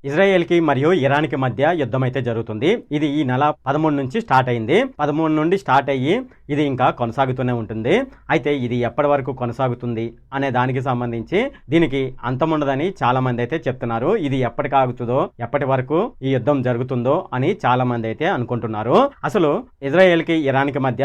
ఇజ్రాయెల్కి మరియు ఇరాన్కి మధ్య యుద్ధం అయితే జరుగుతుంది. ఇది ఈ నెల 13 నుంచి స్టార్ట్ అయింది. 13 నుండి స్టార్ట్ అయ్యి ఇది ఇంకా కొనసాగుతూనే ఉంటుంది. అయితే ఇది ఎప్పటి వరకు కొనసాగుతుంది అనే దానికి సంబంధించి దీనికి అంతం ఉండదని చాలా మంది అయితే చెప్తున్నారు. ఇది ఎప్పటికి ఆగుతుందో, ఎప్పటి వరకు ఈ యుద్ధం జరుగుతుందో అని చాలా మంది అయితే అనుకుంటున్నారు. అసలు ఇజ్రాయెల్కి ఇరాన్కి మధ్య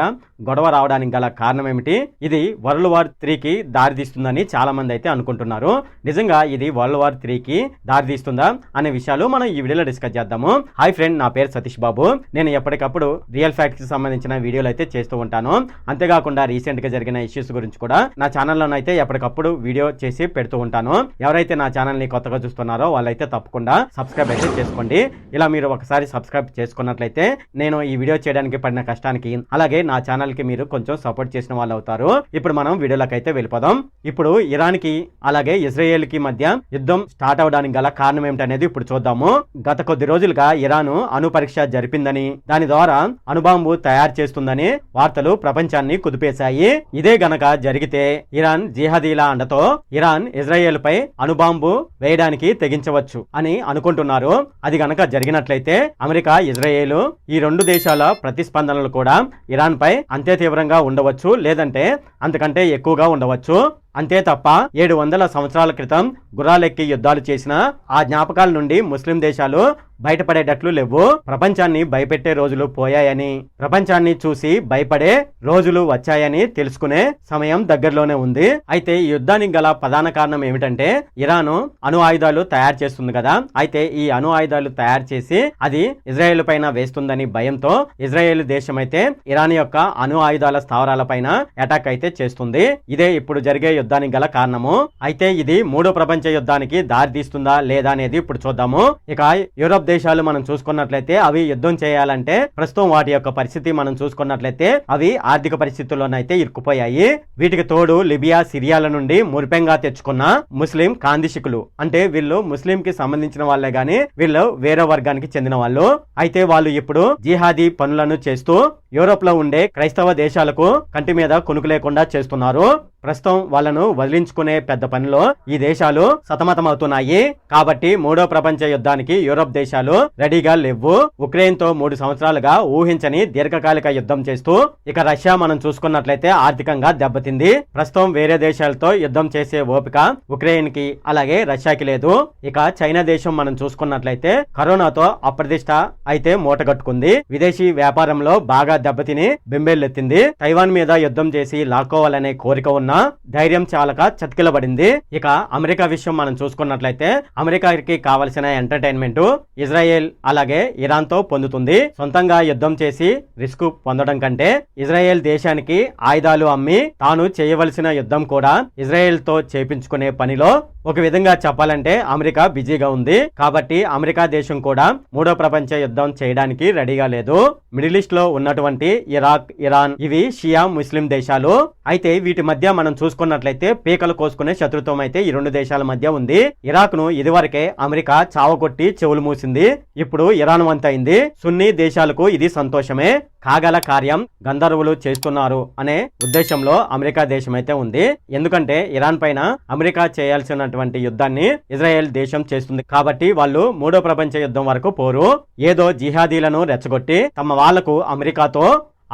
గొడవ రావడానికి గల కారణం ఏమిటి? ఇది వరల్డ్ వార్ 3కి దారితీస్తుందని చాలా మంది అయితే అనుకుంటున్నారు. నిజంగా ఇది వరల్డ్ వార్ 3కి దారితీస్తుందా అనే విషయాలు మనం ఈ వీడియోలో డిస్కస్ చేద్దాము. హాయ్ ఫ్రెండ్, నా పేరు సతీష్ బాబు. నేను ఎప్పటికప్పుడు రియల్ ఫ్యాక్ట్స్ కి సంబంధించిన వీడియోలు అయితే చేస్తూ ఉంటాను. అంతేకాకుండా రీసెంట్ గా జరిగిన ఇష్యూస్ గురించి కూడా నా ఛానల్లోనైతే ఎప్పటికప్పుడు వీడియో చేసి పెడుతూ ఉంటాను. ఎవరైతే నా ఛానల్ ని కొత్తగా చూస్తున్నారో వాళ్ళైతే తప్పకుండా సబ్స్క్రైబ్ అయితే చేసుకోండి. ఇలా మీరు ఒకసారి సబ్స్క్రైబ్ చేసుకున్నట్లయితే నేను ఈ వీడియో చేయడానికి పడిన కష్టానికి, అలాగే నా ఛానల్ కి మీరు కొంచెం సపోర్ట్ చేసిన వాళ్ళు అవుతారు. ఇప్పుడు మనం వీడియోలోకి అయితే వెళ్ళిపోదాం. ఇప్పుడు ఇరాన్ కి అలాగే ఇజ్రాయెల్ కి మధ్య యుద్ధం స్టార్ట్ అవడానికి గల కారణం ఏమిటనేది ఇప్పుడు చూద్దాము. గత కొద్ది రోజులుగా ఇరాన్ అణు పరీక్ష జరిపిందని, దాని ద్వారా అణుబాంబు తయారు చేస్తుందని వార్తలు ప్రపంచాన్ని కుదిపేశాయి. ఇదే గనక జరిగితే ఇరాన్ జిహాదీల అండతో ఇరాన్ ఇజ్రాయెల్ పై అణుబాంబు వేయడానికి తెగించవచ్చు అని అనుకుంటున్నారు. అది గనక జరిగినట్లయితే అమెరికా, ఇజ్రాయెల్ ఈ రెండు దేశాల ప్రతిస్పందనలు కూడా ఇరాన్ పై అంతే తీవ్రంగా ఉండవచ్చు, లేదంటే అంతకంటే ఎక్కువగా ఉండవచ్చు. అంతే తప్ప 700 సంవత్సరాల క్రితం గుర్రాలెక్కి యుద్ధాలు చేసిన ఆ జ్ఞాపకాల నుండి ముస్లిం దేశాలు బయటపడేటట్లు లేవు. ప్రపంచాన్ని భయపెట్టే రోజులు పోయాయని, ప్రపంచాన్ని చూసి భయపడే రోజులు వచ్చాయని తెలుసుకునే సమయం దగ్గరలోనే ఉంది. అయితే ఈ యుద్ధానికి గల ప్రధాన కారణం ఏమిటంటే ఇరాన్ అణు ఆయుధాలు తయారు చేస్తుంది కదా. అయితే ఈ అణు ఆయుధాలు తయారు చేసి అది ఇజ్రాయెల్ పైన వేస్తుందని భయంతో ఇజ్రాయెల్ దేశం అయితే ఇరాన్ యొక్క అణు ఆయుధాల స్థావరాల పైన అటాక్ అయితే చేస్తుంది. ఇదే ఇప్పుడు జరిగే యుద్ధానికి గల కారణము. అయితే ఇది మూడో ప్రపంచ యుద్ధానికి దారి తీస్తుందా లేదా అనేది ఇప్పుడు చూద్దాము. ఇక యూరోప్ దేశాలు మనం చూసుకున్నట్లయితే అవి యుద్ధం చేయాలంటే ప్రస్తుతం వాటి యొక్క పరిస్థితి మనం చూసుకున్నట్లయితే అవి ఆర్థిక పరిస్థితుల్లోనైతే ఇరుక్కుపోయాయి. వీటికి తోడు లిబియా, సిరియాల నుండి మురిపెంగా తెచ్చుకున్న ముస్లిం కాందిశికులు, అంటే వీళ్ళు ముస్లిం కి సంబంధించిన వాళ్ళే గాని వీళ్ళు వేరే వర్గానికి చెందిన వాళ్ళు. అయితే వాళ్ళు ఇప్పుడు జిహాదీ పనులను చేస్తూ యూరోప్ లో ఉండే క్రైస్తవ దేశాలకు కంటి మీద కునుకు లేకుండా చేస్తున్నారు. ప్రస్తుతం వాళ్ళను వదిలించుకునే పెద్ద పనిలో ఈ దేశాలు సతమతమవుతున్నాయి. కాబట్టి మూడో ప్రపంచ యుద్ధానికి యూరోప్ దేశాలు రెడీగా లేవు. ఉక్రెయిన్ తో 3 సంవత్సరాలుగా ఊహించని దీర్ఘకాలిక యుద్ధం చేస్తూ ఇక రష్యా మనం చూసుకున్నట్లయితే ఆర్థికంగా దెబ్బతింది. ప్రస్తుతం వేరే దేశాలతో యుద్ధం చేసే ఓపిక ఉక్రెయిన్ కి అలాగే రష్యాకి లేదు. ఇక చైనా దేశం మనం చూసుకున్నట్లయితే కరోనాతో అప్రతిష్ట అయితే మూటగట్టుకుంది. విదేశీ వ్యాపారంలో బాగా దెబ్బతిని బెంబేలెత్తింది. తైవాన్ మీద యుద్ధం చేసి లాక్కోవాలనే కోరిక ఉన్న ధైర్యం చాలక చతికిలబడింది. ఇక అమెరికా విషయం మనం చూసుకున్నట్లయితే అమెరికాకి కావలసిన ఎంటర్టైన్మెంట్ ఇజ్రాయెల్ అలాగే ఇరాన్ తో పొందుతుంది. సొంతంగా యుద్ధం చేసి రిస్క్ పొందడం కంటే ఇజ్రాయెల్ దేశానికి ఆయుధాలు అమ్మి తాను చేయవలసిన యుద్ధం కూడా ఇజ్రాయెల్ తో చేపించుకునే పనిలో ఒక విధంగా చెప్పాలంటే అమెరికా బిజీగా ఉంది. కాబట్టి అమెరికా దేశం కూడా మూడో ప్రపంచ యుద్ధం చేయడానికి రెడీగా లేదు. మిడిల్ ఈస్ట్ లో ఉన్నటువంటి ఇరాక్, ఇరాన్ ఇవి షియా ముస్లిం దేశాలు. అయితే వీటి మధ్య మనం చూసుకున్నట్లయితే పీకలు కోసుకునే శత్రుత్వం అయితే ఈ రెండు దేశాల మధ్య ఉంది. ఇరాక్ ను ఇదివరకే అమెరికా చావకొట్టి చెవులు మూసింది. ఇప్పుడు ఇరాన్ వంతైంది. సున్నీ దేశాలకు ఇది సంతోషమే. కాగల కార్యం గంధర్వులు చేస్తున్నారు అనే ఉద్దేశంలో అమెరికా దేశం అయితే ఉంది. ఎందుకంటే ఇరాన్ పైన అమెరికా చేయాల్సినటువంటి యుద్ధాన్ని ఇజ్రాయెల్ దేశం చేస్తుంది. కాబట్టి వాళ్ళు మూడో ప్రపంచ యుద్ధం వరకు పోరు. ఏదో జిహాదీలను రెచ్చగొట్టి తమ వాళ్లకు అమెరికాతో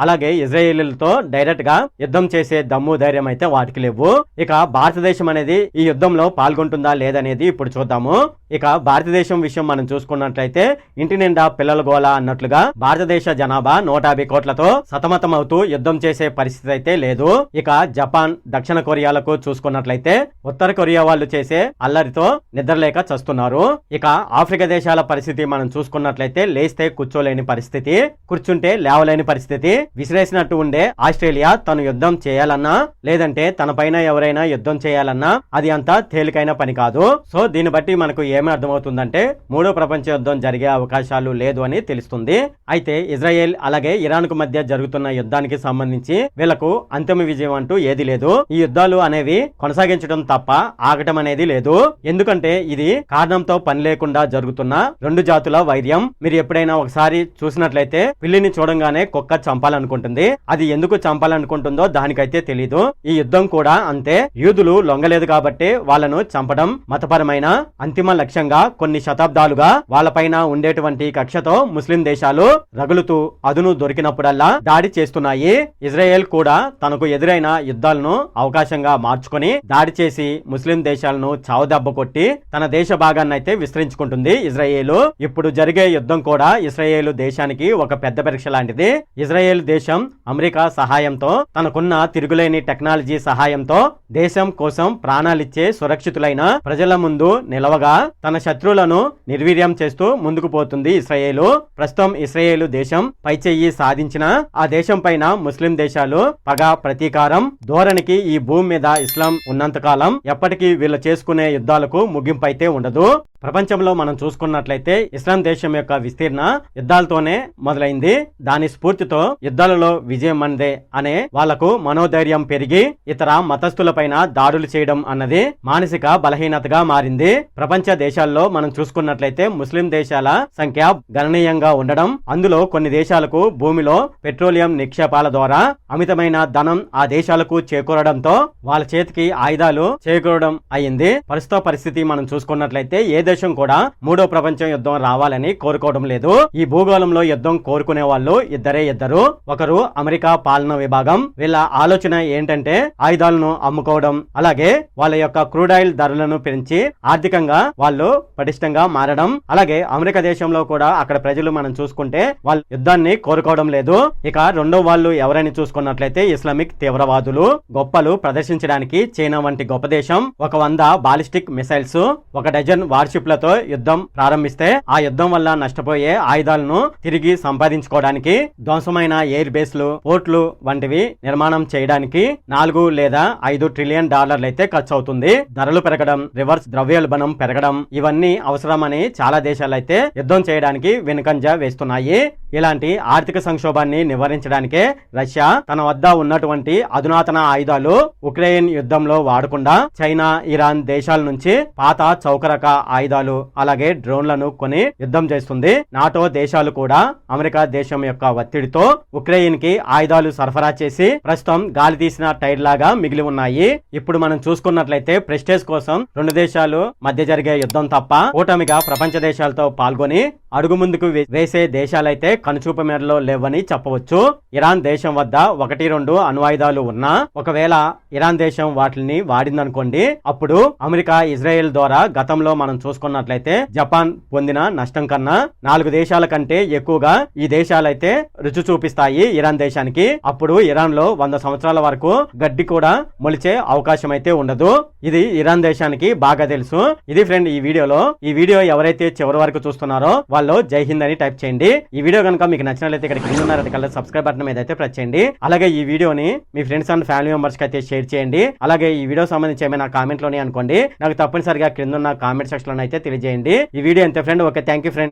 అలాగే ఇజ్రాయేలీలతో డైరెక్ట్ గా యుద్ధం చేసే దమ్ము ధైర్యం అయితే వాటికి లేవు. ఇక భారతదేశం అనేది ఈ యుద్ధంలో పాల్గొంటుందా లేదనేది ఇప్పుడు చూద్దాము. ఇక భారతదేశం విషయం మనం చూసుకున్నట్లయితే ఇంటి నిండా పిల్లల గోల అన్నట్లుగా భారతదేశ జనాభా 150 కోట్లతో సతమతమవుతూ యుద్ధం చేసే పరిస్థితి అయితే లేదు. ఇక జపాన్, దక్షిణ కొరియాలకు చూసుకున్నట్లయితే ఉత్తర కొరియా వాళ్ళు చేసే అల్లరితో నిద్రలేక చస్తున్నారు. ఇక ఆఫ్రికా దేశాల పరిస్థితి మనం చూసుకున్నట్లయితే లేస్తే కూర్చోలేని పరిస్థితి, కూర్చుంటే లేవలేని పరిస్థితి. విసిరేసినట్టు ఉండే ఆస్ట్రేలియా తను యుద్ధం చేయాలన్నా లేదంటే తన పైన ఎవరైనా యుద్ధం చేయాలన్నా అది అంత తేలికైన పని కాదు. సో దీన్ని బట్టి మనకు ఏమి అర్థమవుతుందంటే మూడో ప్రపంచ యుద్ధం జరిగే అవకాశాలు లేదు అని తెలుస్తుంది. అయితే ఇజ్రాయెల్ అలాగే ఇరాన్ కు మధ్య జరుగుతున్న యుద్ధానికి సంబంధించి వీళ్లకు అంతిమ విజయం అంటూ ఏది లేదు. ఈ యుద్ధాలు అనేవి కొనసాగించడం తప్ప ఆగటం అనేది లేదు. ఎందుకంటే ఇది కారణంతో పని లేకుండా జరుగుతున్న రెండు జాతుల వైర్యం. మీరు ఎప్పుడైనా ఒకసారి చూసినట్లయితే పిల్లిని చూడంగానే కుక్క చంపాలని చంపాలనుకుంటుంది. అది ఎందుకు చంపాలనుకుంటుందో దానికైతే తెలీదు. ఈ యుద్ధం కూడా అంతే. యూదులు లొంగలేదు కాబట్టి వాళ్ళను చంపడం మతపరమైన అంతిమ లక్ష్యంగా కొన్ని శతాబ్దాలుగా వాళ్ళపైన ఉండేటువంటి కక్షతో ముస్లిం దేశాలు రగులుతూ అదును దొరికినప్పుడల్లా దాడి చేస్తున్నాయి. ఇజ్రాయెల్ కూడా తనకు ఎదురైన యుద్ధాలను అవకాశంగా మార్చుకొని దాడి చేసి ముస్లిం దేశాలను చావుదెబ్బ కొట్టి తన దేశ భాగాన్ని అయితే విస్తరించుకుంటుంది ఇజ్రాయేల్. ఇప్పుడు జరిగే యుద్ధం కూడా ఇజ్రాయేల్ దేశానికి ఒక పెద్ద పరీక్ష లాంటిది. ఇజ్రాయేల్ దేశం అమెరికా సహాయంతో తనకున్న తిరుగులేని టెక్నాలజీ సహాయంతో దేశం కోసం ప్రాణాలిచ్చే సురక్షితులైన ప్రజల ముందు నిలవగా తన శత్రువులను నిర్వీర్యం చేస్తూ ముందుకు పోతుంది ఇజ్రాయేల్. ప్రస్తుతం ఇజ్రాయేల్ దేశం పైచెయ్యి సాధించిన ఆ దేశం పైన ముస్లిం దేశాలు పగ ప్రతీకారం ధోరణికి ఈ భూమి మీద ఇస్లాం ఉన్నంతకాలం ఎప్పటికీ వీళ్ళు చేసుకునే యుద్ధాలకు ముగింపు అయితే ఉండదు. ప్రపంచంలో మనం చూసుకున్నట్లయితే ఇస్లాం దేశం యొక్క విస్తీర్ణ యుద్ధాలతోనే మొదలైంది. దాని స్ఫూర్తితో యుద్ధాలలో విజయం మనదే అనే వాళ్లకు మనోధైర్యం పెరిగి ఇతర మతస్థులపైన దాడులు చేయడం అన్నది మానసిక బలహీనతగా మారింది. ప్రపంచ దేశాల్లో మనం చూసుకున్నట్లయితే ముస్లిం దేశాల సంఖ్య గణనీయంగా ఉండడం, అందులో కొన్ని దేశాలకు భూమిలో పెట్రోలియం నిక్షేపాల ద్వారా అమితమైన ధనం ఆ దేశాలకు చేకూరడంతో వాళ్ళ చేతికి ఆయుధాలు చేకూరడం అయింది. ప్రస్తుత పరిస్థితి మనం చూసుకున్నట్లయితే ఏ దేశం కూడా మూడో ప్రపంచ యుద్ధం రావాలని కోరుకోవడం లేదు. ఈ భూగోళంలో యుద్ధం కోరుకునే వాళ్ళు ఇద్దరు. ఒకరు అమెరికా పాలనా విభాగం. వీళ్ళ ఆలోచన ఏంటంటే ఆయుధాలను అమ్ముకోవడం, అలాగే వాళ్ళ యొక్క క్రూడ్ ఆయిల్ ధరలను పెంచి ఆర్థికంగా వాళ్ళు పటిష్టంగా మారడం. అలాగే అమెరికా దేశంలో కూడా అక్కడ ప్రజలు మనం చూసుకుంటే వాళ్ళు యుద్ధాన్ని కోరుకోవడం లేదు. ఇక రెండో వాళ్ళు ఎవరైనా చూసుకున్నట్లయితే ఇస్లామిక్ తీవ్రవాదులు. గొప్పలు ప్రదర్శించడానికి చైనా వంటి గొప్ప దేశం 100 బాలిస్టిక్ మిసైల్స్, 1 డజన్ వార్షిప్లతో యుద్ధం ప్రారంభిస్తే ఆ యుద్ధం వల్ల నష్టపోయే ఆయుధాలను తిరిగి సంపాదించుకోవడానికి ధ్వంసమైన ఎయిర్ బేస్లు, పోర్ట్లు వంటివి నిర్మాణం చేయడానికి 4 లేదా 5 ట్రిలియన్ డాలర్లు అయితే ఖర్చు అవుతుంది. ధరలు పెరగడం, రివర్స్ ద్రవ్యోల్బణం పెరగడం ఇవన్నీ అవసరమని చాలా దేశాలు అయితే యుద్ధం చేయడానికి వెనుకంజ వేస్తున్నాయి. ఇలాంటి ఆర్థిక సంక్షోభాన్ని నివారించడానికే రష్యా తన వద్ద ఉన్నటువంటి అధునాతన ఆయుధాలు ఉక్రెయిన్ యుద్ధంలో వాడకుండా చైనా, ఇరాన్ దేశాల నుంచి పాత చౌకరక ఆయుధాలు అలాగే డ్రోన్లను కొని యుద్ధం చేస్తుంది. నాటో దేశాలు కూడా అమెరికా దేశం యొక్క ఒత్తిడితో ఉక్రెయిన్ కి ఆయుధాలు సరఫరా చేసి ప్రస్తుతం గాలి తీసిన టైర్ లాగా మిగిలి ఉన్నాయి. ఇప్పుడు మనం చూసుకున్నట్లయితే ప్రెస్టేజ్ కోసం రెండు దేశాలు మధ్య జరిగే యుద్ధం తప్ప కూటమిగా ప్రపంచ దేశాలతో పాల్గొని అడుగు ముందుకు వేసే దేశాలైతే కనుచూపు మేరలో లేవని చెప్పవచ్చు. ఇరాన్ దేశం వద్ద 1-2 అణ్వాయుధాలు ఉన్నా ఒకవేళ ఇరాన్ దేశం వాటిని వాడిందనుకోండి, అప్పుడు అమెరికా, ఇజ్రాయెల్ ద్వారా గతంలో మనం చూసుకున్నట్లయితే జపాన్ పొందిన నష్టం కన్నా 4 దేశాల కంటే ఎక్కువగా ఈ దేశాలైతే రుచి చూపిస్తాయి ఇరాన్ దేశానికి. అప్పుడు ఇరాన్ లో 100 సంవత్సరాల వరకు గడ్డి కూడా మొలిచే అవకాశం అయితే ఉండదు. ఇది ఇరాన్ దేశానికి బాగా తెలుసు. ఇది ఫ్రెండ్ ఈ వీడియో ఎవరైతే చివరి వరకు చూస్తున్నారో వాళ్ళు జై హింద్ అని టైప్ చేయండి. ఈ వీడియో కనుక మీకు నచ్చినట్లయితే ఇక్కడ కింద ఉన్న రెడ్ కలర్ సబ్స్క్రైబ్ బటన్ మీద అయితే ప్రెస్ చేయండి. అలాగే ఈ వీడియోని మీ ఫ్రెండ్స్ అండ్ ఫ్యామిలీ మెంబర్స్ కి అయితే షేర్ చేయండి. అలాగే ఈ వీడియో సంబంధించి ఏమైనా కామెంట్ లోని అనుకోండి, నాకు తప్పనిసరిగా కింద ఉన్న కామెంట్ సెక్షన్ లో అయితే తెలియజేయండి. ఈ వీడియో అంతే friend. Okay, thank you friend.